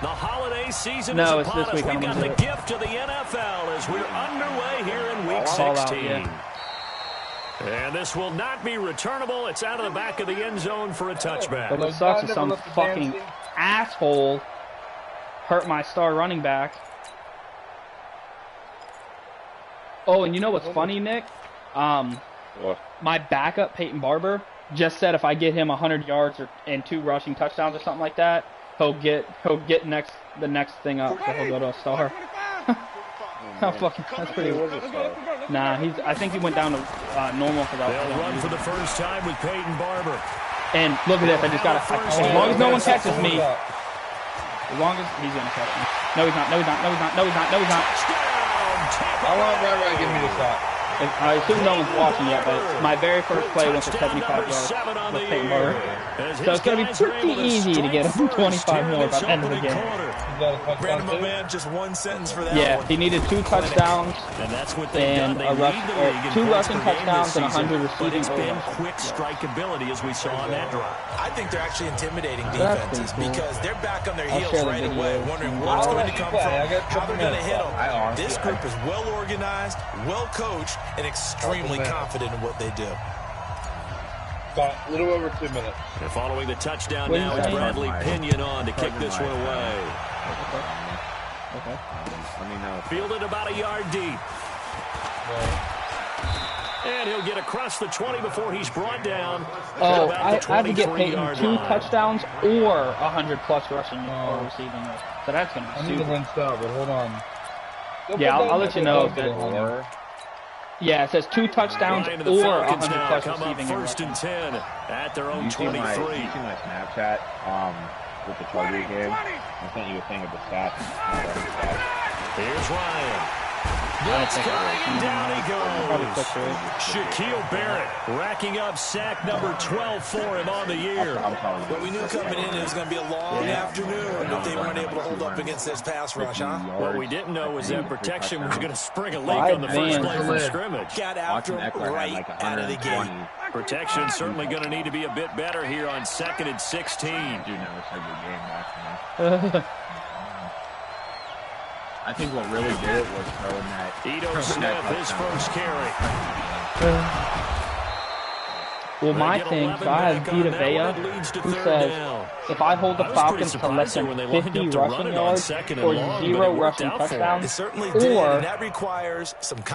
The holiday season no, is it's upon this week. us. We've got the gift of the NFL as we're underway here in Week 16. Out, yeah. And this will not be returnable. It's out of the back of the end zone for a touchback. But what sucks is some fucking asshole hurt my star running back. Oh, and you know what's funny, Nick? What? My backup, Peyton Barber, just said if I get him 100 yards and 2 rushing touchdowns or something like that, he'll get the next thing up, so he'll go to a star. How fucking, that's pretty. Nah, I think he went down to normal for that. They'll run for the first time with Peyton Barber. And look at this, I just got it. As long as no one catches me, as long as he's gonna catch me. No, he's not. No, he's not. No, he's not. No, he's not. No, he's not. I want Ray give me the shot. I assume no one's watching yet, but my very first play went for 75 yards with Peyton Barber. So it's going to be pretty easy to get him 25 more by the end of the game. Brandon, my man, just one sentence for that. Yeah, he needed 2 touchdowns and a rush, or 2 rushing touchdowns and 100 receiving. It's been quick strikeability as we saw on that drive. I think they're actually intimidating defenses because they're back on their heels right away, wondering where it's going to come from, how they're going to hit them. This group is well organized, well coached, and extremely confident in what they do. About a little over 2 minutes. And following the touchdown now, it's Bradley Pinion on to kick this one away. Okay. Let me know. Fielded about a yard deep. And he'll get across the 20 before he's brought down. Oh, I had to get Peyton 2 touchdowns or 100+ rushing or receiving. So that's going to be I need to rinse out, but hold on. Yeah, I'll let you know if that. Yeah, it says 2 touchdowns or 100+ receiving. First and 10 at their own 23. You see my Snapchat with the Chargers game? I sent you a thing of the stats. Here's Ryan. That's going, and down he goes. Shaquille Barrett racking up sack number 12 for him on the year. But we knew coming in it was going to be a long afternoon if they weren't able to hold up against this pass rush, huh? What we didn't know was that protection was going to spring a leak on the first play from scrimmage. Got after him right out of the gate. Protection certainly going to need to be a bit better here on 2nd and 16. I think what really did it was throwing that. Ito Smith, his first carry. Well, my thing, so I have Vita Vea, who says, if I hold the Falcons to less than 50 rushing yards or 0 rushing touchdowns,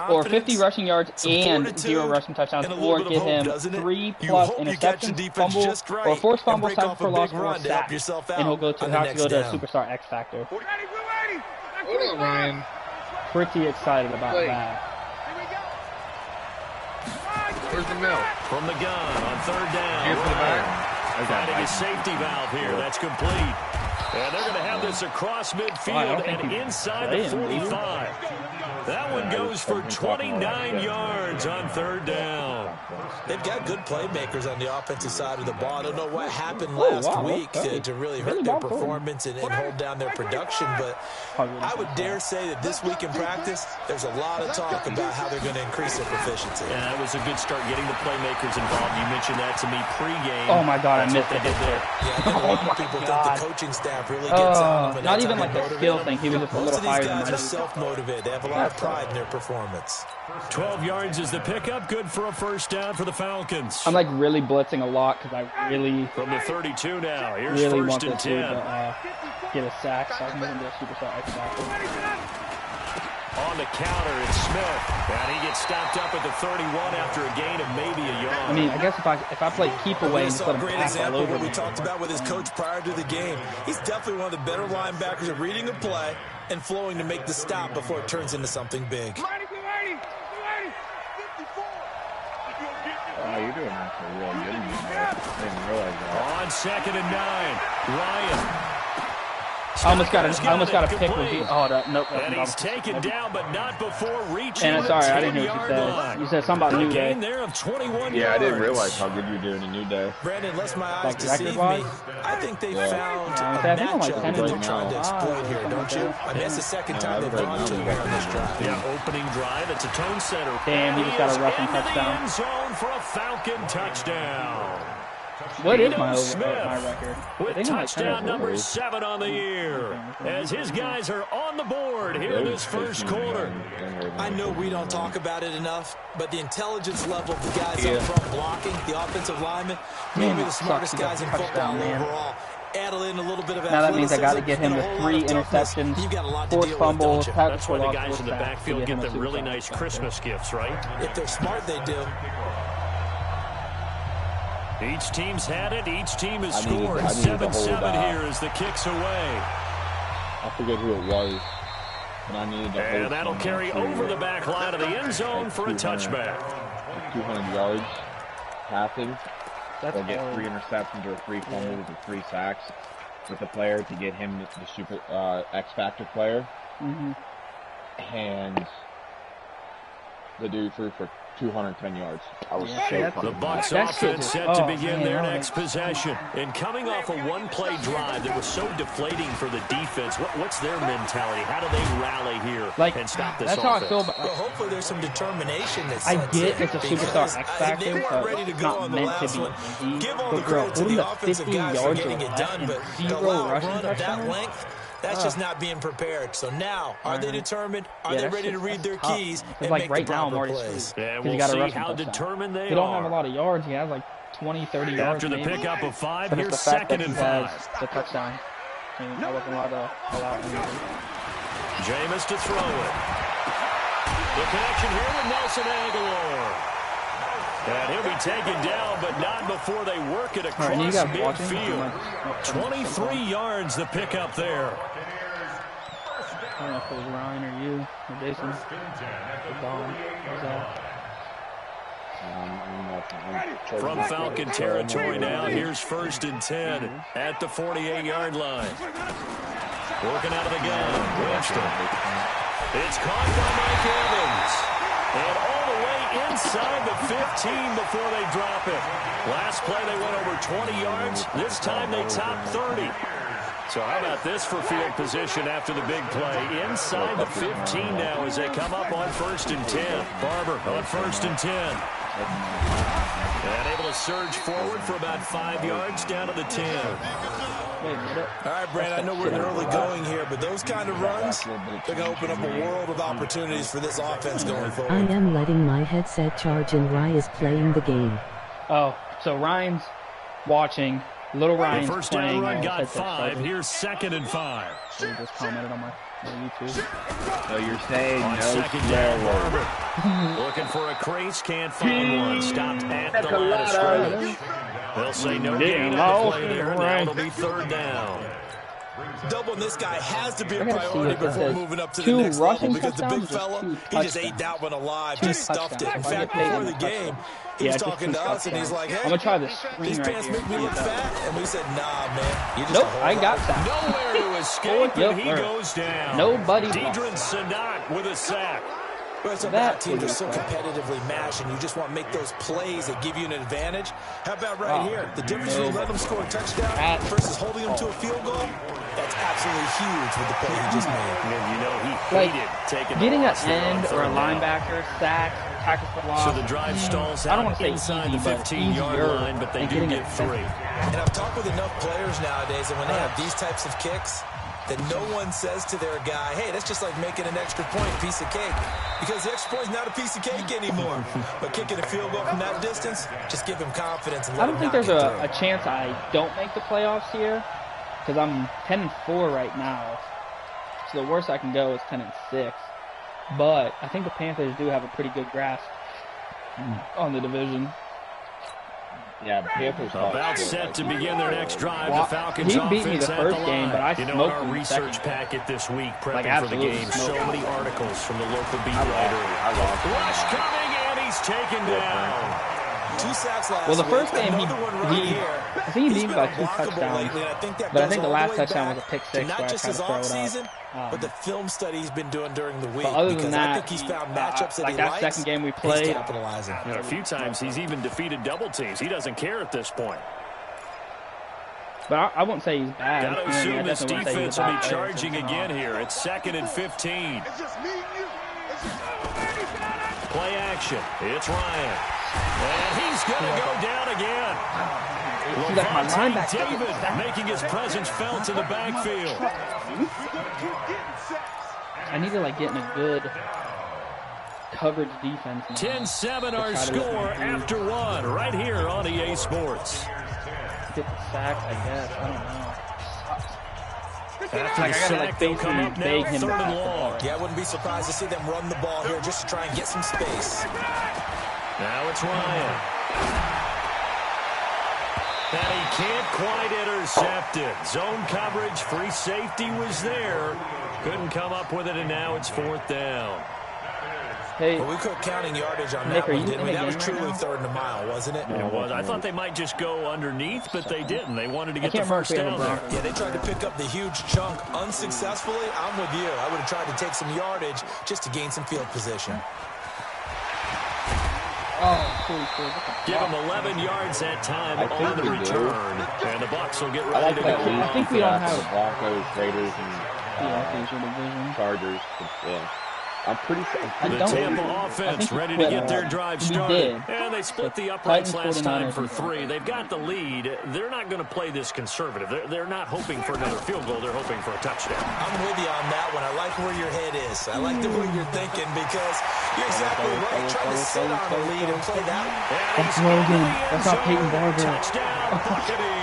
or 50 rushing yards and 0 rushing touchdowns, or give him 3+ interceptions, fumble, or forced fumble, tackle for loss, or sack, and he'll have to go to Superstar X Factor. Hold on, Ryan. Pretty excited about that. Where's the milk? From the gun on 3rd down. Here's the back. Finding a safety valve here. That's complete. And they're going to have this across midfield and inside the 45. That one goes for 29 yards on 3rd down. They've got good playmakers on the offensive side of the ball. I don't know what happened last week to really hurt their performance and hold down their production, but I would dare say that this week in practice, there's a lot of talk about how they're going to increase their proficiency. Yeah, that was a good start getting the playmakers involved. You mentioned that to me pregame. Oh my God, I missed it there. Yeah, I think a lot of people think the coaching staff really gets out of it. Not even like a skill thing. He was just a little higher than most of these guys are self-motivated. They have a lot of pride in their performance. 12 yards is the pickup. Good for a first down for the Falcons. I'm like really blitzing a lot because I really from the 32 now. Here's really first and 10. Get a sack so I can get into a Superstar X Factor. On the counter, it's Smith. And he gets stopped up at the 31 after a gain of maybe a yard. I mean, I guess if I play keep away and just let him pass all over we talked about with his coach prior to the game. He's definitely one of the better linebackers at reading a play and flowing to make the stop before it turns into something big. Oh, you're doing actually really good. I didn't realize that. On 2nd and 9, Ryan. I almost got a pick with the. Oh, nope. And he's taken down, but not before reaching. And sorry, I didn't hear what you said. You said something about New Day. There of 21 yeah, I didn't realize how good you're doing in New Day. Brandon, unless my eyes deceive me, I think they found a matchup that they're trying to exploit here, don't you? I mean, it's the second time they've gone to here on this drive. Yeah, opening drive. It's a tone setter. Damn, he just got a rushing touchdown. End zone for a Falcon touchdown. What is my record? With touchdown number 7 on the year, as his guys are on the board here in this first quarter. I know we don't talk about it enough, but the intelligence level of the guys up front blocking, the offensive linemen, maybe the smartest guys in football overall. Add in a little bit of now that means I got to get him the 3 interceptions, 4 fumbles. That's why the guys in the backfield get them really nice Christmas gifts, right? If they're smart, they do. Each team's had it. Each team has scored. 7-7 here as the kick's away. I forget who it was, but I needed to hold. And that'll carry over the back line of the end zone for a touchback. 200 yards passing. They'll get 3 interceptions or 3 fumbles or 3 sacks with the player to get him the super X-Factor player. And the dude threw for 210 yards. I was so the Bucs offense set to begin their next possession. And coming off a one-play drive that was so deflating for the defense, what's their mentality? How do they rally here and stop this offense? That's how I feel about well, hopefully there's some determination that's I get it's a superstar X-Factor, they weren't ready to go on the last one. Give all the credit to the offensive guys for getting it done, but to allow a run of that length, that's just not being prepared. So now, are they determined? Are they ready to read their keys and make the proper plays? Yeah, we'll see how determined they are. He don't have a lot of yards. He has like 20, 30 yards. After the pickup of 5, here's 2nd and 5. The touchdown. I wasn't allowed to allow anything. Jameis to throw it. The connection here with Nelson Aguilar. And he'll be taken down, but not before they work it across midfield. 23 yards the pickup there. I don't know if it was Ryan or you or Jason. From Falcon territory now, here's 1st and 10 at the 48-yard line. Working out of the gun, Winston. It's caught by Mike Evans. And all the way inside the 15 before they drop it. Last play they went over 20 yards. This time they topped 30. So how about this for field position after the big play? Inside the 15 now as they come up on 1st and 10. Barber on 1st and 10. And able to surge forward for about 5 yards down to the 10. All right, Brand, I know we're in early going here, but those kind of runs, they're going to open up a world of opportunities for this offense going forward. I am letting my headset charge and Ryan is playing the game. Oh, so Ryan's watching. Little Ryan's the first playing. First down run got 5. Here's 2nd and 5. So he just commented on my YouTube. So you're saying on no 2nd down, Barber. Looking for a crease, can't find one. Stopped at the line of scrimmage. They'll say no gain on the play there. Now it'll be 3rd down. Doubling this guy has to be a priority before moving up to the next level because the big fella, he just ate that one alive, just stuffed it. In fact, before the game, he was talking to us, and he's like, hey, I'm going to try this these pants make me look fat. And we said, nah, man. You just nope, I got that. Nowhere to escape, and he goes down. Nobody. Deidrin Sadat with a sack. Well, some bad teams are so competitively matched, and you just want to make those plays that give you an advantage. How about right here? The difference between letting them score a touchdown versus holding them to a field goal, that's absolutely huge with the play he just made. You know, he hated taking getting an end or a linebacker, sack, tackle for loss. So the drive stalls out. I don't want to say inside the 15-yard line, but they do get 3. And I've talked with enough players nowadays, and when they have these types of kicks, that no one says to their guy, hey, that's just like making an extra point, piece of cake. Because the extra point is not a piece of cake anymore. But kicking a field goal from that distance, just give him confidence. And I don't think there's a chance I don't make the playoffs here. Because I'm 10-4 right now. So the worst I can go is 10-6. But I think the Panthers do have a pretty good grasp on the division. Yeah, Panthers about set to begin their next drive. The Falcons he beat me the first game, but I smoked our research packet this week prepping for the game. So many articles from the local beat writer. Rush coming, and he's taken down. 2 sacks last well, the first week, game, I think he beat me by 2 touchdowns. But I think the last touchdown was a pick 6 not just his offseason, but the film study he's been doing during the week. But other than that, I think he's found matchups that like that second game we played, he's capitalizing. You know, a few times he's even defeated double teams. He doesn't care at this point. But I won't say he's bad. Got to assume this defense will be charging again here. It's 2nd and 15. Play action. It's Ryan. And he's going to go down again. He's like my linebacker. David making his presence felt in the backfield. I need to like get in a good coverage defense now. 10-7 our score after one right here on EA Sports. Get the sack, I guess. I don't know. After the sack, they'll come up now, 3rd and long. Yeah, I wouldn't be surprised to see them run the ball here just to try and get some space. Now it's Ryan. And he can't quite intercept it. Zone coverage, free safety was there. Couldn't come up with it, and now it's 4th down. Hey, well, we quit counting yardage on that one, didn't we? That was truly 3rd and a mile, wasn't it? It was. I thought they might just go underneath, but they didn't. They wanted to get the first down there. Yeah, they tried to pick up the huge chunk unsuccessfully. I'm with you. I would have tried to take some yardage just to gain some field position. Oh, give them 11 yards that time on the return, and the Bucs will get ready to go. I think we don't have the Broncos, Raiders, and Chargers. Yeah. I'm pretty sure. The Tampa offense ready to get their drive started. And they split the uprights last time for 3. They've got the lead. They're not going to play this conservative. They're not hoping for another field goal. They're hoping for a touchdown. I'm with you on that one. I like where your head is. I like the way you're thinking because you're exactly right. Trying to sit on a lead and play that one. That's Logan. That's not Peyton Barber. Touchdown, Buccaneers.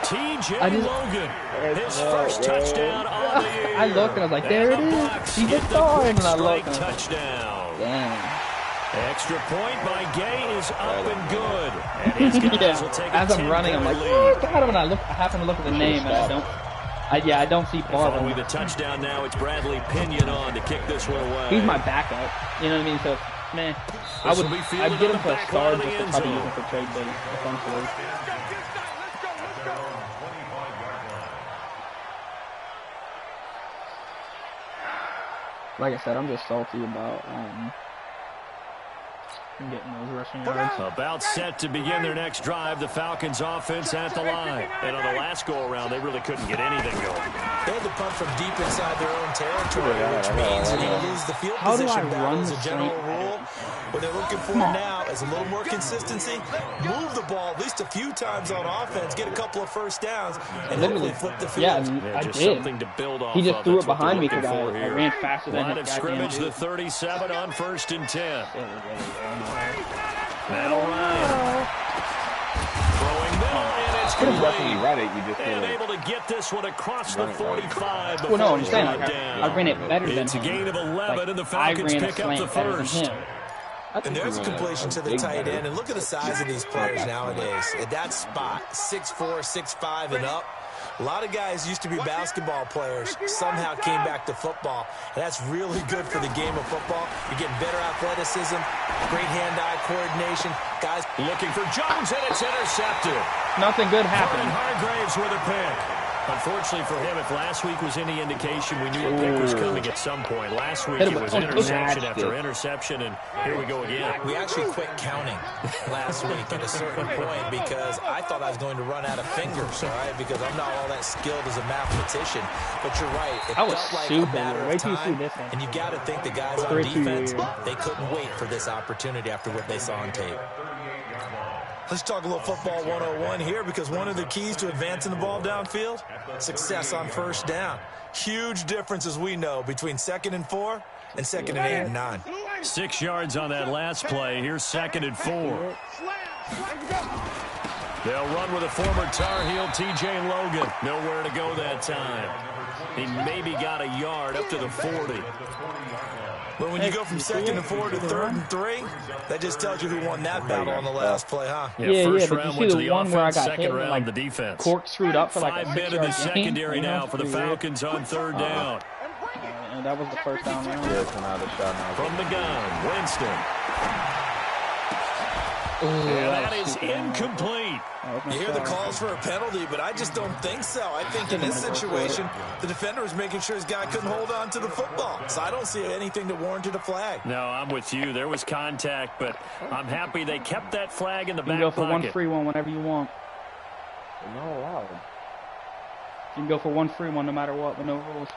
TJ Logan, his first touchdown on the year. I looked and I was like, there it is. He's a star. And I looked. Touchdown. Damn. Extra point by Gay is up and good. And his guys will take as I'm running, I'm like, oh, God. When I happen to look at the name, and I don't see Barber. Following the touchdown now, it's Bradley Pinion on to kick this one away. He's my backup. You know what I mean? So, man, I'd get him for a star just to probably use him for trade bait, essentially. Like I said, I'm just salty about getting those rushing yards. About set to begin their next drive, the Falcons offense at the line. And on the last go-around, they really couldn't get anything going. They had to punt from deep inside their own territory, which means you're going to lose the field position battle as a general rule. What they're looking for now is a little more consistency, move the ball at least a few times on offense, get a couple of first downs, and hopefully flip the field. Yeah, I just did. Something to build off he just of. threw it behind me because I ran faster than him. Line of scrimmage, the 37 on 1st and 10. Now Ryan. Throwing middle, and it's complete. And able to get this one across the 45 before I'm saying, like, I ran it better than him. It's a gain of 11, and the Falcons pick up the first. And there's a completion to the tight end. And look at the size of these players nowadays. At that spot, 6'4", 6'5", and up. A lot of guys used to be basketball players, somehow came back to football. And that's really good for the game of football. You're getting better athleticism, great hand-eye coordination. Guys looking for Jones, and it's intercepted. Nothing good happened. Hargraves with a pick. Unfortunately for him, if last week was any indication, we knew a pick was coming at some point. Last week it was interception after interception, and here we go again. We actually quit counting last week at a certain point because I thought I was going to run out of fingers, all right, because I'm not all that skilled as a mathematician. But you're right. It felt like a matter of time, and you got to think the guys on defense, they couldn't wait for this opportunity after what they saw on tape. Let's talk a little football 101 here because one of the keys to advancing the ball downfield, success on first down. Huge difference, as we know, between 2nd and 4 and 2nd and 8 and 9. 6 yards on that last play. Here's 2nd and 4. They'll run with a former Tar Heel, TJ Logan. Nowhere to go that time. He maybe got a yard up to the 40. But when you go from 2nd and 4 to 3rd and 3, that just tells you who won that battle on the last play, huh? First round went to the offense, second round the defense. Corkscrewed up for like 5 men in the secondary now for the Falcons on 3rd down. And that was the first down round. From the gun, Winston. And that is incomplete. You hear the calls for a penalty, but I just don't think so. I think in this situation, the defender was making sure his guy couldn't hold on to the football. So I don't see anything that warranted a flag. No, I'm with you. There was contact, but I'm happy they kept that flag in the back pocket. You can go for one free one whenever you want. They're not allowed. You can go for one free one no matter what with no rules.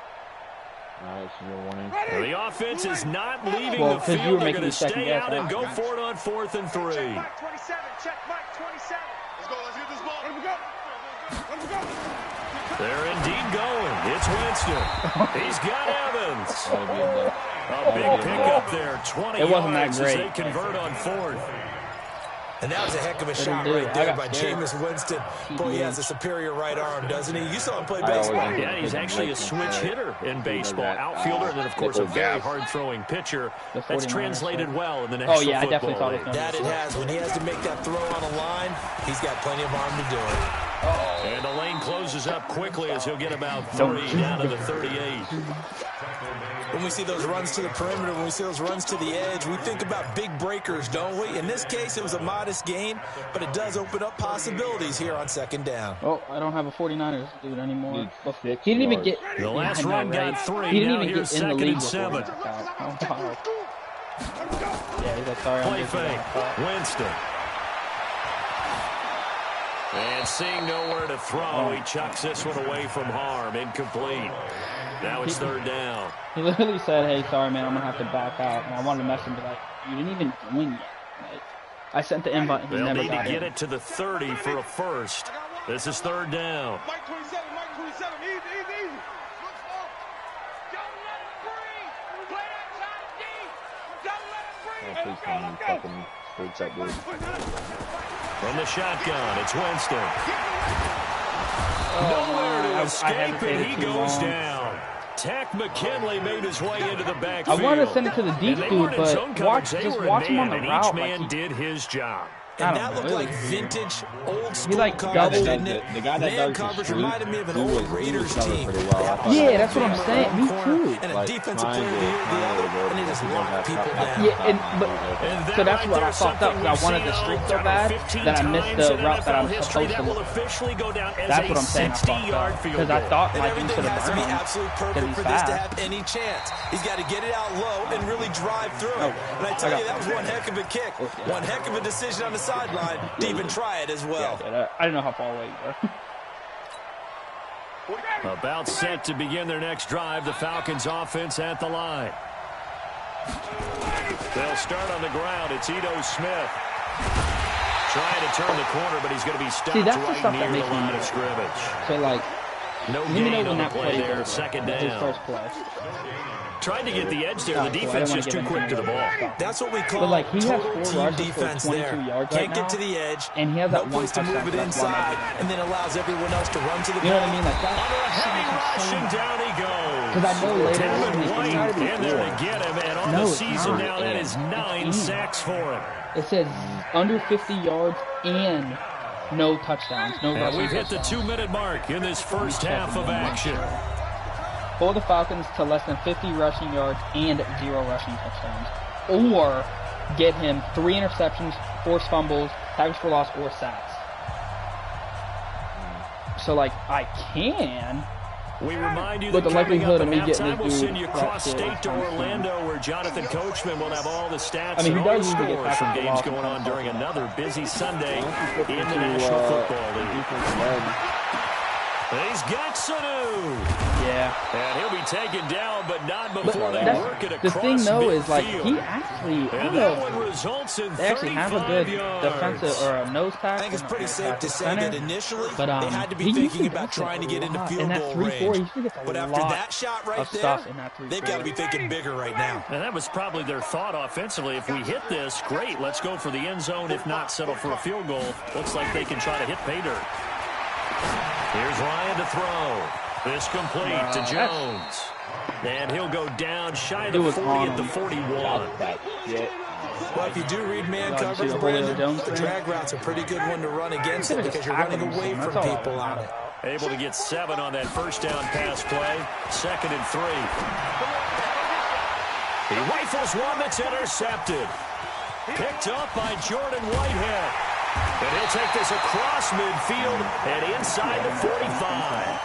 The offense is not leaving the field. They're going to stay out and go for it on 4th and 3. They're indeed going. It's Winston. He's got Evans. A big pickup there. 20 it wasn't yards that great. As they convert on 4th. And that was a heck of a shot right there by Jameis Winston. Boy, he has a superior right arm, doesn't he? You saw him play baseball. Yeah, he's actually a switch hitter in baseball. Outfielder, and then, of course, a very hard-throwing pitcher. That's translated well in the National Football League. I definitely thought it was that it has. When he has to make that throw on a line, he's got plenty of arm to do it. And the lane closes up quickly as he'll get about 3 down to the 38. When we see those runs to the perimeter, when we see those runs to the edge, we think about big breakers, don't we? In this case, it was a modest gain, but it does open up possibilities here on 2nd down. Oh, I don't have a 49ers dude anymore. He didn't even get... The last run got 3. He didn't now even get in the 2nd league and 7. Oh, wow. Yeah, he's like, sorry, Play fake. Winston. And seeing nowhere to throw, he chucks this one away from harm. Incomplete. Now it's 3rd down. He literally said, hey, sorry, man, I'm going to have to back out. And I wanted to mess him, but like, you didn't even join yet. Like, I sent the invite, and he never got They'll need to get it to the 30 for a first. This is 3rd down. Mike 27, easy. Please tell me fucking freaks that dude. From the shotgun, it's Winston. Nowhere to escape, and he goes down. Tech McKinley made his way into the backfield. I wanted to send it to the deep dude, but watch him on the route. Each man did his job. And that looked like vintage, old school coverage, doubled. didn't it? The guy that Man does coverage the reminded me of an old Raiders team. Yeah, that's what I'm saying. Me too. And a defensive player of the year, the other, and he just locked people down. Yeah, so that's what I fucked up, because I wanted the streak so bad that I missed the route that I was supposed to look. That's what I'm saying. I fucked up. Because I thought And Mike was everything going to has to be burn him. absolutely perfect for this to have any chance. He's got to get it out low and really drive through it. And I tell you, that was one heck of a kick. One heck of a decision on the sideline. Even try it as well. I didn't know how far away you were. About set to begin their next drive, the Falcons offense at the line. They'll start on the ground. It's Ito Smith. Trying to turn the corner, but he's going to be stopped right near the line of scrimmage. So, like, no gain on the play there. Goes. 2nd down. His first play. Tried to get the edge there. The defense just too quick to the ball. That's what we call he has 4 team rushes defense for 22 there. yards Can't right get now, to the edge. and he has that no place to move it inside, and then allows everyone else to run to the ball. You know what I mean? Like that. Under a heavy rush, and down he goes. Because I know later Devin White in there to get him, and on the season not. now, that is 9 sacks for him. It says under 50 yards and no touchdowns. No and rushing we've hit the touchdowns. 2-minute mark in this first half of action. For the Falcons to less than 50 rushing yards and 0 rushing touchdowns. Or get him 3 interceptions, forced fumbles, tackles for loss, or sacks. So, like, I can. We remind you But that the coming likelihood up of at me getting halftime, this we'll dude send you across that state to good, Orlando, where Jonathan Coachman will have all the stats I mean, and he all the does usually get scores from tackled a games lot. going on during another busy Sunday in the National Football League. He's got Sanu. Yeah. And he'll be taken down, but not before they work it across the thing, though, is like midfield. he actually, I don't And know, that one results in they actually have a good 35 yards. defensive or a nose tackle. I think it's pretty safe to say that initially but, they had to be thinking about trying to get into field goal range. But after that shot right there, they've got to be thinking bigger right now. And that was probably their thought offensively. If we hit this, great, let's go for the end zone. If not, settle for a field goal. Looks like they can try to hit pay dirt. Here's Ryan to throw. This complete to Jones. And he'll go down shy of the 40 at the 41. Well, if you do read man coverage, Brandon, the drag route's a pretty good one to run against it because you're running away from people on it. Able to get 7 on that first down pass play. 2nd and 3. He rifles one that's intercepted. Picked up by Jordan Whitehead. And he'll take this across midfield and inside the 45.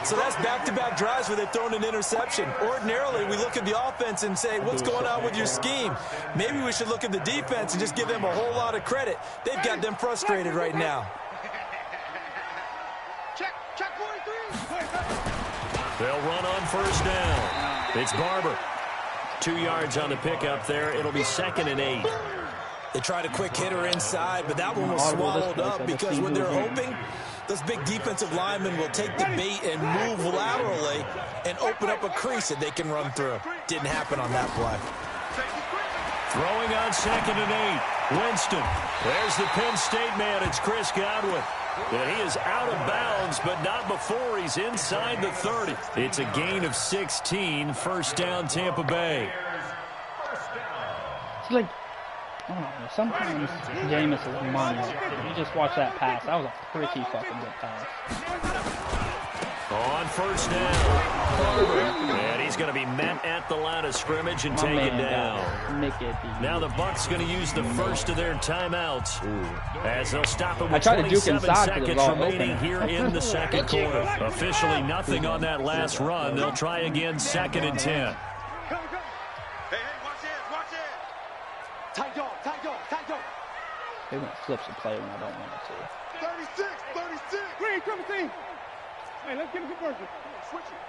So that's back-to-back drives where they've thrown an interception. Ordinarily, we look at the offense and say, what's going on with your scheme? Maybe we should look at the defense and just give them a whole lot of credit. They've got them frustrated right now. They'll run on first down. It's Barber. 2 yards on the pickup there. It'll be 2nd and 8. They tried a quick hitter inside, but that one was swallowed up because when they're hoping, those big defensive linemen will take the bait and move laterally and open up a crease that they can run through. Didn't happen on that play. Throwing on 2nd and 8. Winston. There's the Penn State man. It's Chris Godwin. And he is out of bounds, but not before he's inside the 30. It's a gain of 16. First down, Tampa Bay. It's like, I don't know, sometimes Jameis is money. You just watch that pass. That was a pretty fucking good pass. On first down. And he's going to be met at the line of scrimmage and taken down. Now the Bucs going to use the first of their timeouts as they'll stop it with 27 seconds remaining here in the second quarter. Officially nothing on that last run. They'll try again 2nd and 10. They're going to flip the play when I don't want it to. 36. Green, come team. Hey, let's get a conversion. Switch it.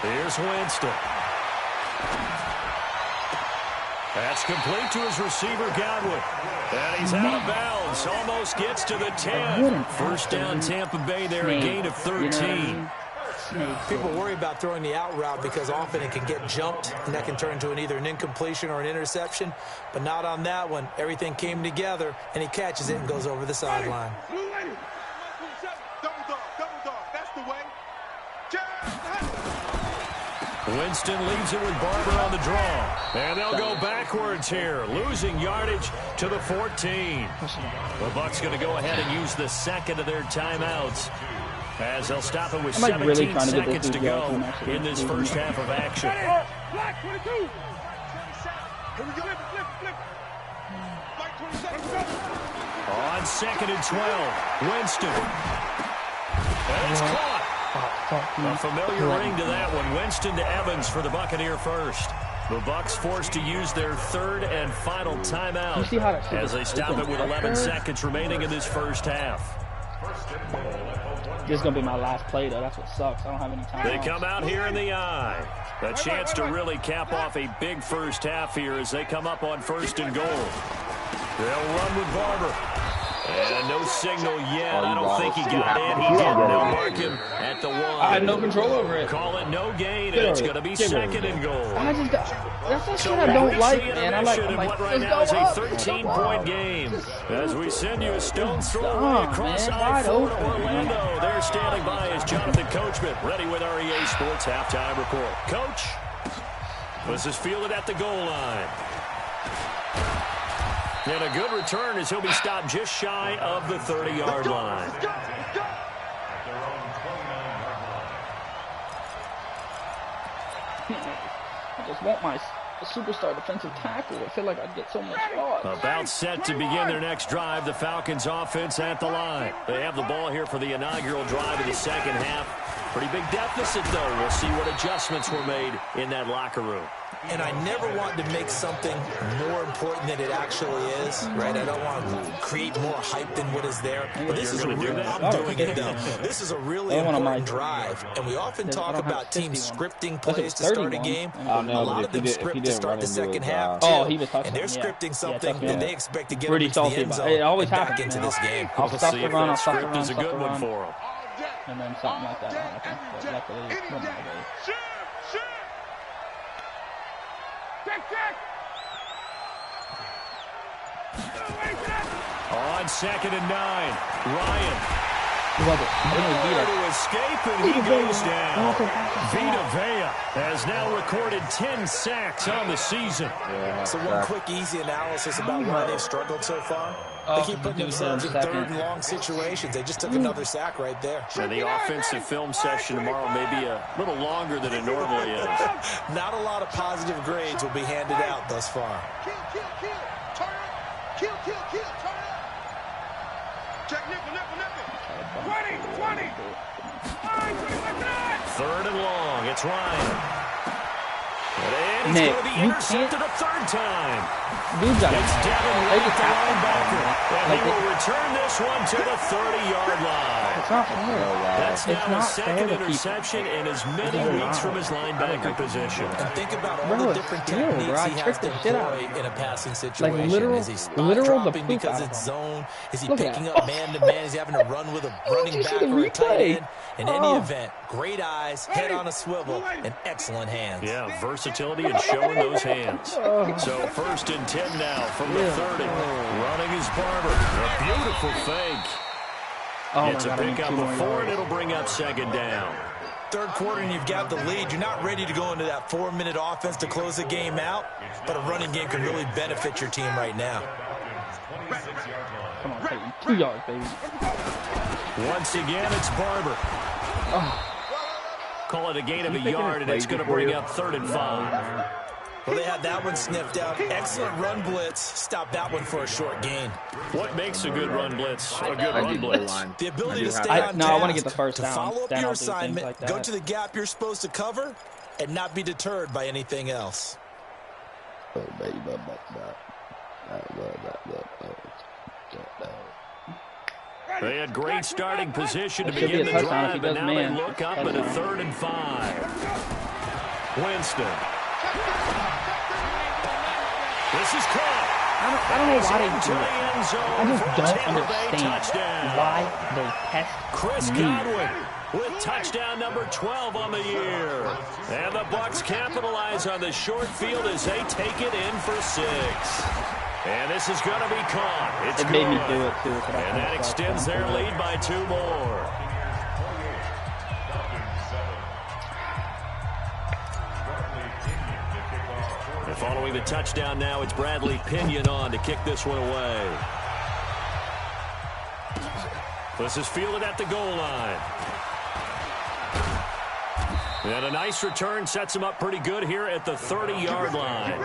Here's Winston. That's complete to his receiver, Godwin. And he's out of bounds. Almost gets to the 10. First down, Tampa Bay there, a gain of 13. People worry about throwing the out route because often it can get jumped, and that can turn into either an incompletion or an interception. But not on that one. Everything came together, and he catches it and goes over the sideline. Double dog. That's the way. Winston leaves it with Barber on the draw. And they'll go backwards here, losing yardage to the 14. The Bucs going to go ahead and use the second of their timeouts as they'll stop it with 17 seconds to go in this first half of action. Black 22. Here we go. Flip. Black 27. On 2nd and 12, Winston. And it's caught. A familiar ring to that one. Winston to Evans for the Buccaneer first. The Bucs forced to use their third and final timeout as they stop it with 11 seconds remaining in this first half. This is going to be my last play, though. That's what sucks. I don't have any time. They come out here in the eye. A chance to really cap off a big first half here as they come up on 1st and goal. They'll run with Barber. And no signal yet. I don't think he got in. He didn't. They'll mark him at the 1. I had no control over it. Call it no gain, and it's going to be 2nd and goal. That's the shit I don't like, man. I'm like, what right now is a 13-point game. As we send you a stone's throw away across I-4 to Orlando. There standing by is Jonathan Coachman, ready with REA Sports Halftime Report. Coach, this is fielded at the goal line. And a good return as he'll be stopped just shy of the 30-yard line. I just want my superstar defensive tackle. I feel like I'd get so much yards. About set to begin their next drive. The Falcons offense at the line. They have the ball here for the inaugural drive of the second half. Pretty big deficit, though. We'll see what adjustments were made in that locker room. And I never want to make something more important than it actually is, right? I don't want to create more hype than what is there. But this is a really, I'm doing it though. This is a really important drive. And we often talk about teams scripting plays to start a game. A lot of them script to start the second half, too. And they're scripting something that they expect to get into the end zone and back into this game. We'll see if that script is a good one for them. And then something like that happened. But luckily, On 2nd and 9, Ryan. Nowhere to escape, and he goes down. Vita Vea has now recorded 10 sacks on the season. So one quick, easy analysis about why they've struggled so far. They keep putting themselves in 3rd and long situations. They just took another sack right there. And the offensive film session tomorrow may be a little longer than it normally is. Not a lot of positive grades will be handed out thus far. Kill. Turn up. Kill. Turn up. Check nickel. 20. 3rd and long. It's Ryan. And he's Nick, going to be intercepted at 30. third time. Dude got It's Devin White, the linebacker. And he will return this one to the 30-yard line. It's not fair. That's now his second to interception in as many weeks from his linebacker position. And think about all the different techniques he has to employ in a passing situation. Like literal, is he spot dropping because it's zone? Is he picking up man-to-man? Is he having to run with a running back or a tight end? In any event, great eyes, head on a swivel, and excellent hands. Yeah, versatility and showing those hands. So 1st and 10 now from the 30. Running is Barber. A beautiful fake. It's a pickup of 4, and it'll bring up 2nd down. Third quarter, and you've got the lead. You're not ready to go into that 4-minute offense to close the game out, but a running game can really benefit your team right now. Come on, Peyton. 2 yards, baby. Once again, it's Barber. Call it a gain of a yard, and it's going to bring up 3rd and 5. Well, they had that one sniffed out. Excellent run blitz. Stop that one for a short gain. What makes a good run blitz a good run blitz? The ability to stay on task. I want to get the first down. Follow up then your I'll do things assignment, like go to the gap you're supposed to cover, and not be deterred by anything else. They had great starting position to begin the drive, but now they look up at a 3rd and 5. Winston. This is caught. I don't know why they do it. I just don't understand why they test Chris Godwin with touchdown number 12 on the year. And the Bucs capitalize on the short field as they take it in for 6. And this is going to be caught. It's it made me do it, too. And that extends their lead by 2 more. And following the touchdown now, it's Bradley Pinion on to kick this one away. This is fielded at the goal line. And a nice return sets him up pretty good here at the 30-yard line.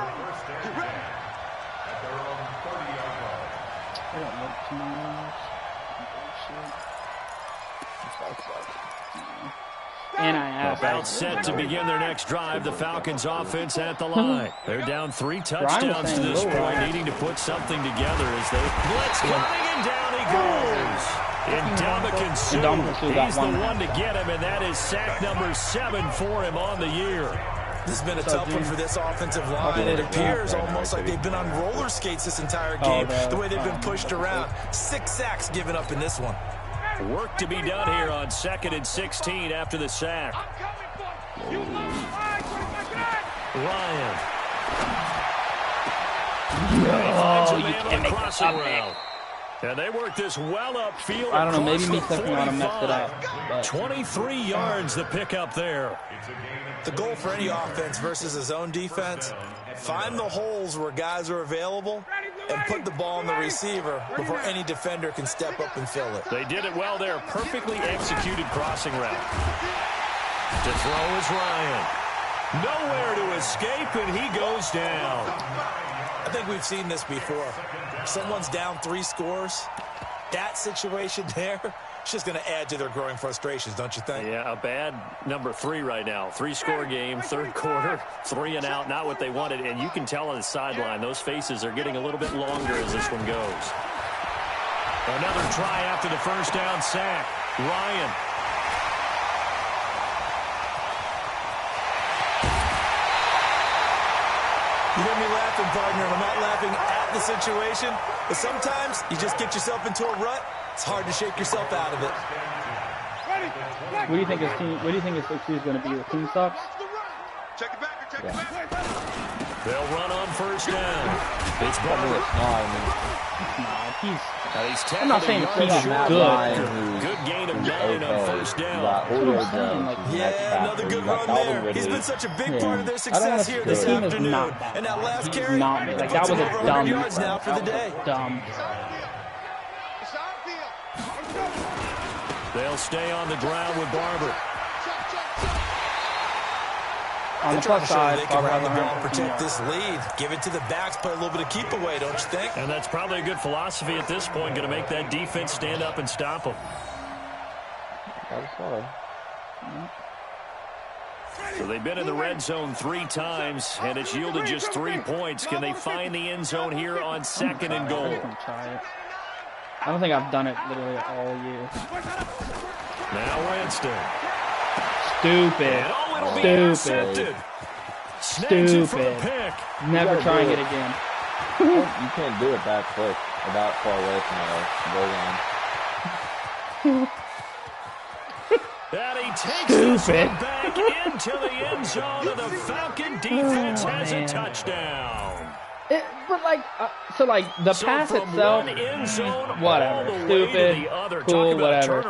And I asked. About set to begin their next drive, the Falcons offense at the line. They're down 3 touchdowns to this point, needing to put something together as they blitz coming, and down he goes. Ndamukong Suh, he's the one to get him, and that is sack number 7 for him on the year. This has been a tough one for this offensive line. It appears almost like they've been on roller skates this entire game, the way they've been pushed around. 6 sacks given up in this one. Work to be done here on 2nd and 16 after the sack. Ryan. Oh, you can't make this up, man. And they work this well upfield. I don't know, maybe me thinking on him messed it up. But 23 yards the pickup there. The goal for any offense versus a zone defense, find the holes where guys are available and put the ball in the receiver before any defender can step up and fill it. They did it well there. Perfectly executed crossing route. To throw is Ryan. Nowhere to escape, and he goes down. I think we've seen this before. Someone's down 3 scores. That situation there, it's just going to add to their growing frustrations, don't you think? Yeah, a bad number 3 right now. 3-score game, 3rd quarter, 3 and out, not what they wanted. And you can tell on the sideline, those faces are getting a little bit longer as this one goes. Another try after the 1st down sack. Ryan. You hear me laughing, partner, and I'm not laughing at the situation, but sometimes you just get yourself into a rut. It's hard to shake yourself out of it. What do you think his team? What do you think his is going to be? The team sucks. Check it back. Check it back. They'll run on 1st down. It's Barber. I'm not saying the team's good. Good gain of 9 on 1st down. Yeah, another good run there. He's been such a big part of their success here this afternoon. And that last carry, like that was a dumb yards now for the day. Dumb. They'll stay on the ground with Barber. On the plus side, they can run the ball, protect this lead, give it to the backs, play a little bit of keep away, don't you think? And that's probably a good philosophy at this point, going to make that defense stand up and stop them. So they've been in the red zone 3 times, and it's yielded just 3 points. Can they find the end zone here on 2nd and goal? I'm gonna try it. I don't think I've done it literally all year. Now Winston. Stupid. Stupid. Stupid. Never trying it again. You can't do it that quick or that far away from the goal line. And he takes this one back into the end zone, and the Falcon defense has a touchdown. But like, so like the pass itself, whatever, stupid, cool, whatever.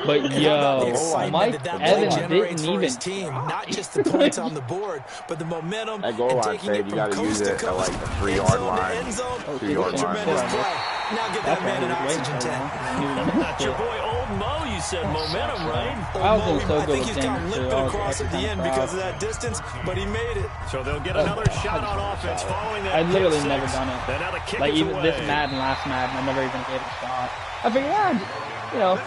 But yo, Mike Evans didn't even team, not just the points on the board, but the momentum. That goal line fade, you got to use it at like the 3-yard line, 2-yard line. Now get that man an oxygen tank. That's your boy Old Mo. You said momentum, right? I was doing so good I think with he's got limping across at the end because of that distance, but he made it. So they'll get another shot on offense following that. I literally never done it. Like even this Madden, last Madden, I never even gave it a shot. I figured, yeah, you know,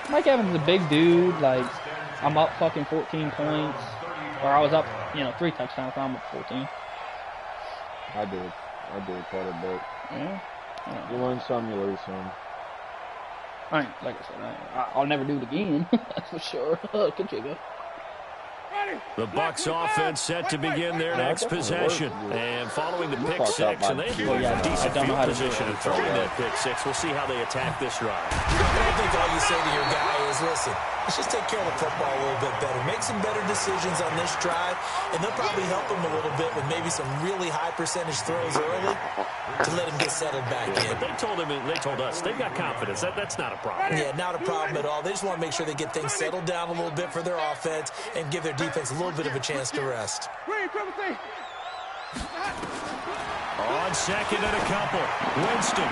Mike Evans is a big dude. Like I'm up fucking 14 points, or I was up, you know, 3 touchdowns. So I'm up 14. I did quite a bit. Yeah. You win some, you lose some. Like I said, I'll never do it again. That's for sure. Continue. The Bucs offense set to begin their next possession. And following the pick 6, and they've been in a decent field position and throwing that pick 6. We'll see how they attack this drive. I think all you say to your guy is, listen, let's just take care of the football a little bit better. Make some better decisions on this drive, and they'll probably help him a little bit with maybe some really high percentage throws early to let him get settled back in. But they told us, they've got confidence. That's not a problem. Yeah, not a problem at all. They just want to make sure they get things settled down a little bit for their offense and give their defense a little bit of a chance to rest. On 2nd and a couple, Winston.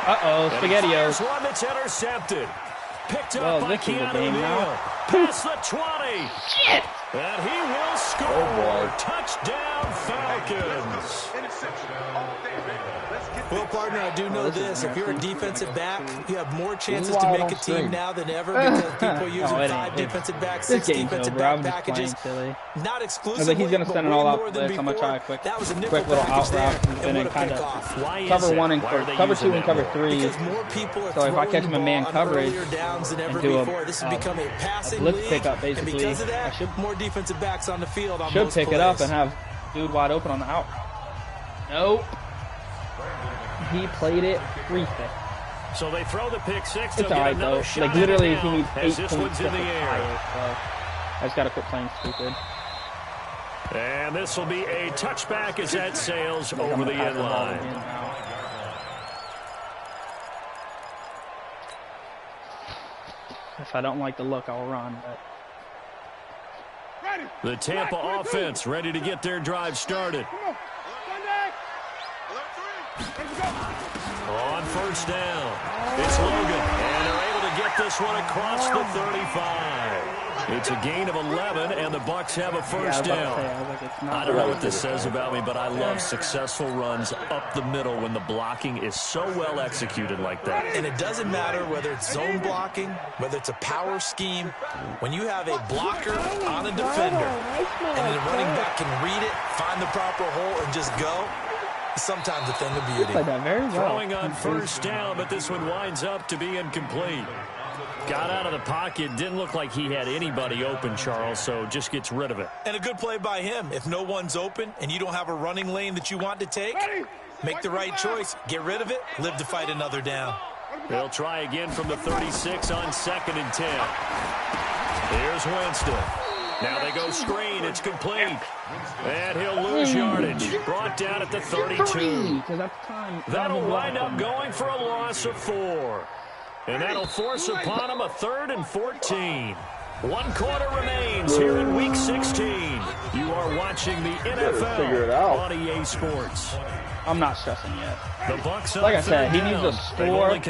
SpaghettiOs. One that's intercepted. Picked up by Keanu Neal. Past the 20. Shit! And he will score. Touchdown, Falcons. Well, partner, I do know this. If you're a defensive back, you have more chances to make a team now than ever because people are using 5 defensive backs, 6 defensive back packages. Not exclusively, he's going to send it all out for this. I'm going to try a quick little out route. And then kind of cover 1 and cover 2 and cover 3. So if I catch him in man coverage and do a blitz pickup, basically, I should more defensive backs on the field. Should pick it up and have dude wide open on the out. Nope. He played it free. So they throw the pick 6. It's alright though. Like literally, he needs 8 points to tie it. So I just gotta quit playing stupid. And this will be a touchback as that sails over the end line. If I don't like the look, I'll run. But the Tampa offense ready to get their drive started. On 1st down, it's Logan, and they're able to get this one across the 35. It's a gain of 11, and the Bucs have a 1st down. I don't know what this says about me, but I love successful runs up the middle when the blocking is so well executed like that. And it doesn't matter whether it's zone blocking, whether it's a power scheme. When you have a blocker on a defender, and the running back can read it, find the proper hole, and just go, sometimes a thing of beauty. Throwing on 1st down, but this one winds up to be incomplete. Got out of the pocket. Didn't look like he had anybody open, Charles, so just gets rid of it. And a good play by him. If no one's open and you don't have a running lane that you want to take, make the right choice. Get rid of it. Live to fight another down. They'll try again from the 36 on 2nd and 10. Here's Winston. Now they go screen. It's complete. And he'll lose yardage. Brought down at the 32. That'll wind up going for a loss of 4. And that'll force upon him a 3rd and 14. 1 quarter remains here in Week 16. You are watching the NFL on EA Sports. I'm not stressing yet. The Bucs, like I said, he needs to score and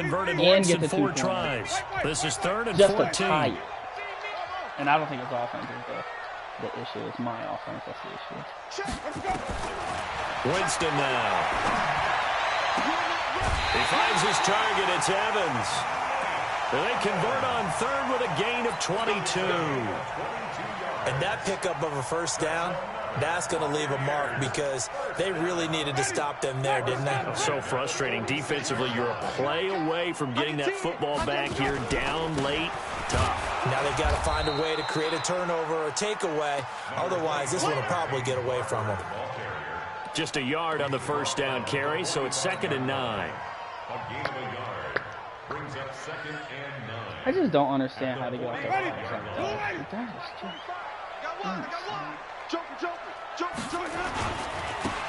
get the 2 tries. This is 3rd and just 14. To tie it. And I don't think his offense is the issue. It's my offense that's the issue. Winston now. He finds his target. It's Evans. And they convert on 3rd with a gain of 22. And that pickup of a first down, that's going to leave a mark because they really needed to stop them there, didn't they? So frustrating. Defensively, you're a play away from getting that football back here, down late. Tough. Now they've got to find a way to create a turnover or a takeaway. Otherwise, this one will probably get away from them. Just a yard on the first down carry, so it's 2nd and 9. I just don't understand how to get off the line.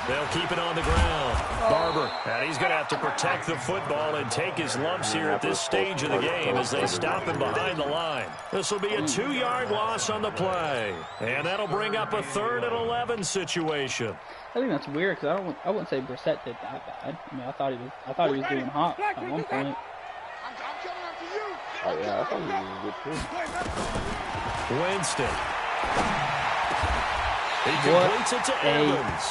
They'll keep it on the ground. Barber, and he's going to have to protect the football and take his lumps here at this stage of the game as they stop him behind the line. This will be a 2-yard loss on the play, and that'll bring up a 3rd and 11 situation. I think that's weird because I wouldn't say Brissett did that bad. I mean, I thought he was doing hot at one point. Oh, yeah, I thought he was good too. Winston. He completes it to Evans.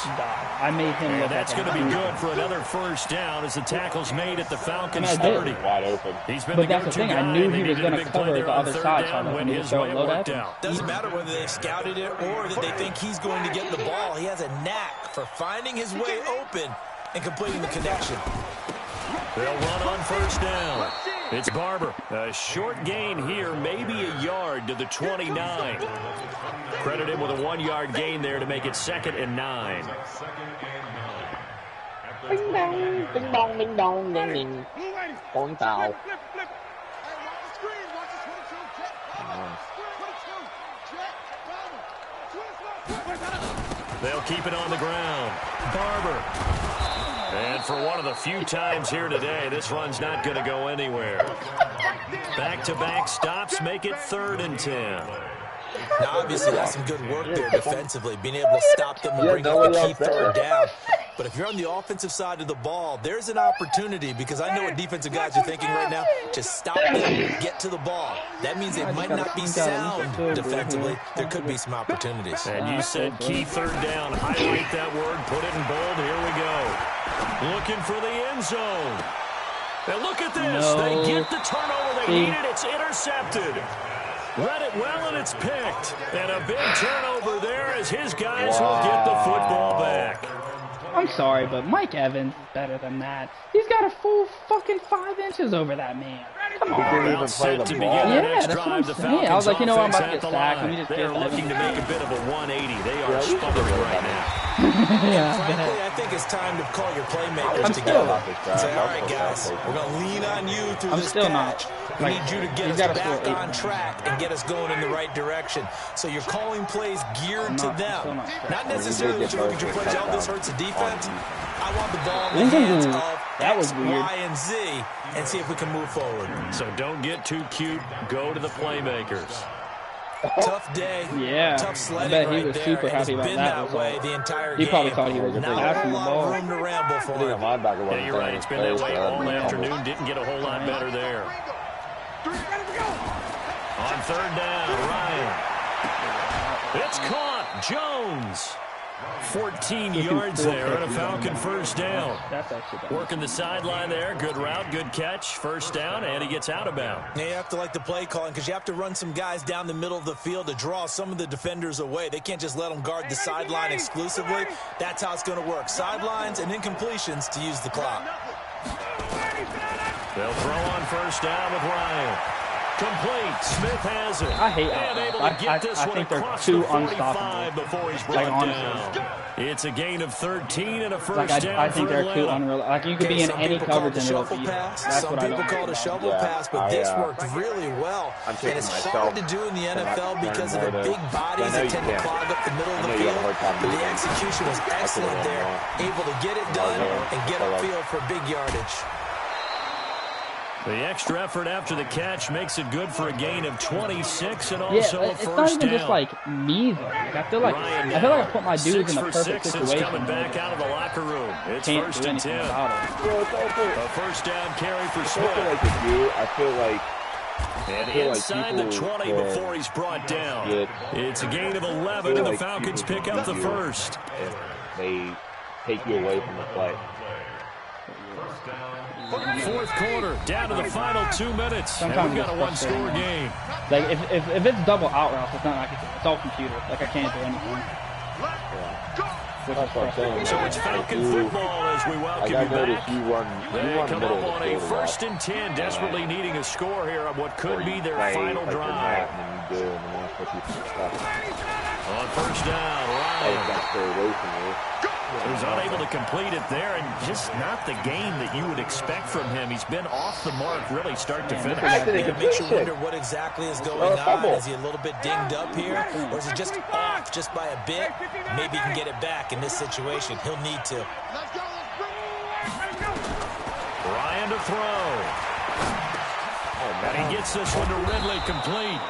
I made him look. And that's going to be good for another first down as the tackle's made at the Falcons' 30. Wide open. He's been but that's the thing. I knew he was going to cover the other side, so I when his way worked out. Doesn't matter whether they've scouted it or that they think he's going to get the ball. He has a knack for finding his way open and completing the connection. They'll run on first down. It's Barber. A short gain here, maybe a yard to the 29. Credit him with a 1-yard gain there to make it 2nd and 9. Ding dong, ding dong, ding dong, ding ding. Going foul. They'll keep it on the ground. Barber. And for one of the few times here today, this run's not going to go anywhere. Back-to-back stops make it 3rd and 10. Now, obviously, that's some good work there defensively, being able to stop them and bring up a key 3rd down. But if you're on the offensive side of the ball, there's an opportunity because I know what defensive guys are thinking right now. Just stop them, get to the ball. That means they might not be sound defensively. There could be some opportunities. And you said key 3rd down. Highlight that word. Put it in bold. Here we go. Looking for the end zone. And look at this. No. They get the turnover they needed. It's intercepted. Read it well, and it's picked. And a big turnover there as his guys will get the football back. I'm sorry, but Mike Evans is better than that. He's got a full fucking 5 inches over that man. Come on. He didn't even play the ball. Yeah, that's what I'm saying. I was like, you know what, I'm about to get sacked. Let me just They're looking to make a bit of a 180. They are sputtering right now. Frankly, I think it's time to call your playmakers together and say, all right, guys, we're going to lean on you through this patch. We need you to get us back on track and get us going in the right direction. So you're calling plays geared to them. Not necessarily that you look at your plays, oh, this hurts the defense. I want the ball in the hands of X, Y, and Z and see if we can move forward. So don't get too cute. Go to the playmakers. Tough day. Yeah. Tough sledding I bet he right was there. super It's happy about been that way result. the entire He game. probably thought he was a Not passing the a lot ball. of room to ramble for him. Yeah, you're right. It's been that way all afternoon. Didn't get a whole lot better there. On 3rd down, Ryan. It's caught. Jones. 14 yards there and a Falcon first down. That's actually bad. Working the sideline there. Good route, good catch. First down, and he gets out of bounds. Yeah, you have to like the play calling because you have to run some guys down the middle of the field to draw some of the defenders away. They can't just let them guard the sideline exclusively. That's how it's going to work. Sidelines and incompletions to use the clock. They'll throw on first down with Ryan. Complete. Smith has it. I hate and able I to get this one think they're across too the 45 unstoppable. before he's brought down. It's a gain of 13 and a first down. I think for they're too Atlanta. unreal. Like you could be in any coverage and it'll be. That's Some what I people don't call it a shovel pass, but this worked really well. And it's hard to do in the NFL because of the big bodies that tend to clog up the middle of the field. But the execution was excellent there, able to get it done and get upfield for big yardage. The extra effort after the catch makes it good for a gain of 26 and also a it's first not even down. just like me though. Like, I feel like I put my dudes in a perfect situation. Coming back out of the locker room. It's Can't 1st do and anything 10. about it. A first down carry for Smith. I feel like And inside the 20 before he's brought down. It's a gain of 11 and the Falcons pick up the first. They take you away from the play. Fourth quarter, down to the final 2 minutes. And we've got a one-score game. Like, if it's double out routes, it's not like it's all computer. Like, I can't do anything. So it's Falcon football as we welcome you back. They come up on a 1st and 10, desperately needing a score here on what could be their final drive. On 1st down, Ryan was unable to complete it there, and just not the game that you would expect from him. He's been off the mark really start to finish. It makes you wonder what exactly is going on. Is he a little bit dinged up here, or is he just off just by a bit? Maybe he can get it back in this situation. He'll need to. Ryan to throw. And he gets this one to Ridley complete.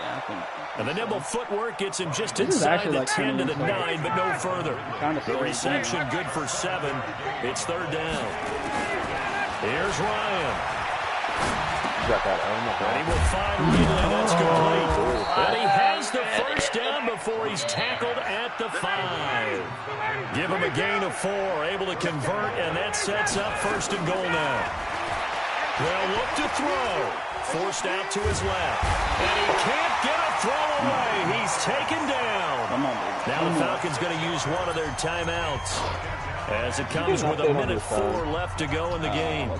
And the nimble footwork gets him just inside the 10 to the 9, but no further. The reception good for 7. It's 3rd down. Here's Ryan. And he will find Ridley. That's complete. And he has the 1st down before he's tackled at the 5. Give him a gain of 4. Able to convert, and that sets up 1st and goal now. They'll look to throw. Forced out to his left. And he can't get a throw away. He's taken down. Now the Falcons going to use one of their timeouts as it comes with 1:04 left to go in the game.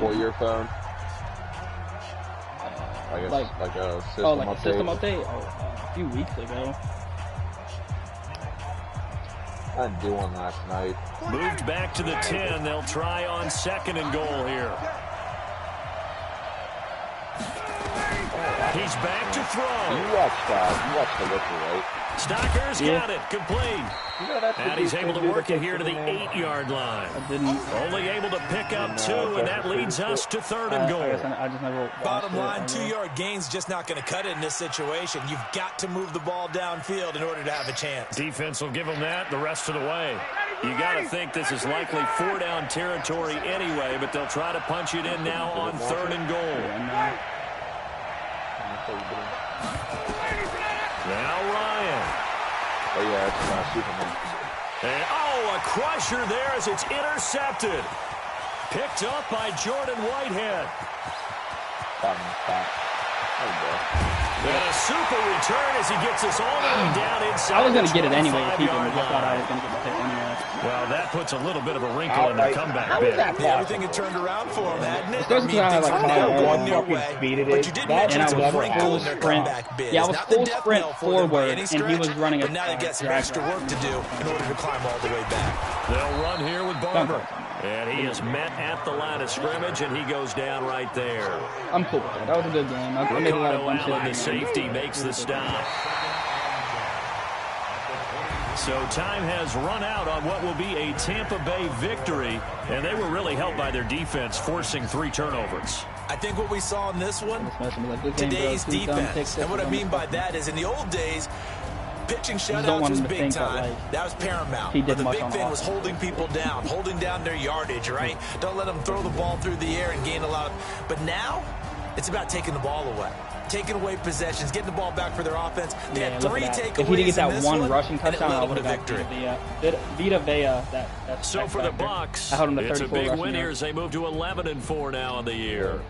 For your phone? I guess like a system update? A system update? Oh, a few weeks ago. I didn't do one last night. Moved back to the 10. They'll try on 2nd and goal here. He's back to throw. You watched the liquor, right? Stocker's got it. Complete. And he's able to work it here to the 8-yard line. Only able to pick up 2, and that leads us to 3rd and goal. I just never Bottom line, 2-yard gain's just not going to cut it in this situation. You've got to move the ball downfield in order to have a chance. Defense will give them that the rest of the way. You got to think this is likely 4-down territory anyway, but they'll try to punch it in now on 3rd and goal. Now Ryan. Oh, yeah, it's Superman. And, a crusher there as it's intercepted. Picked up by Jordan Whitehead. And a super return as he gets us all the way down inside. I was going to get it anyway if he didn't. I thought I was going to get the hit anyway. Well, that puts a little bit of a wrinkle in the comeback bid. Everything had turned around for him, hadn't it? Especially because I had like 5 but you did mention some wrinkle in their comeback bid. Yeah, I was full sprint forward, and he was running but now they got some extra work to do in order to climb all the way back. They'll run here with Barber. And he is met at the line of scrimmage, and he goes down right there. I'm cool with that. That was a good game. I made a lot of fun Allen, the safety, makes the stop. So time has run out on what will be a Tampa Bay victory, and they were really helped by their defense, forcing 3 turnovers. I think what we saw in this one, today's defense, and what I mean by that is in the old days, pitching shutouts was big time. That was paramount. But the big thing was holding people down, holding down their yardage, right? Don't let them throw the ball through the air and gain a lot. But now, it's about taking the ball away. Taking away possessions, getting the ball back for their offense. They had 3 takeaways. If he didn't get that one rushing touchdown, I would have got Vita Vea. So for the Bucs, it's a big win here as they move to 11-4 now in the year.